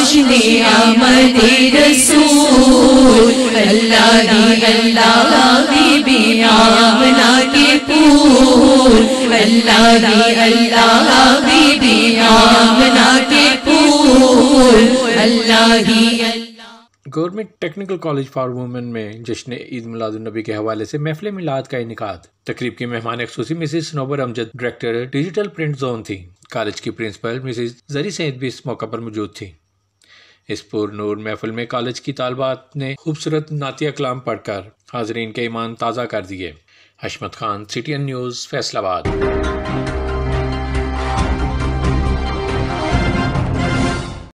جشن آمد رسول، اللہ دی اللہ بی بی آمنہ کے پھول، اللہ دی اللہ بی بی آمنہ کے پھول، اللہ ہی اللہ۔ Government technical college for women میں جشن عید میلاد النبی کے حوالے سے محفل میلاد کا انعقاد۔ تقریب کی مہمان خصوصی مسز صنوبر امجد ڈائریکٹر ڈیجیٹل پرنٹ زون تھی۔ کالج کی پرنسپل مسز زری سعید بھی اس موقع پر موجود تھی۔ اس پر نور محفل میں کالج کی طالبات نے خوبصورت نعتیہ کلام پڑھ کر حاضرین کے ایمان تازہ کر دیے۔ حشمت خان، CTN نیوز، فیصل آباد۔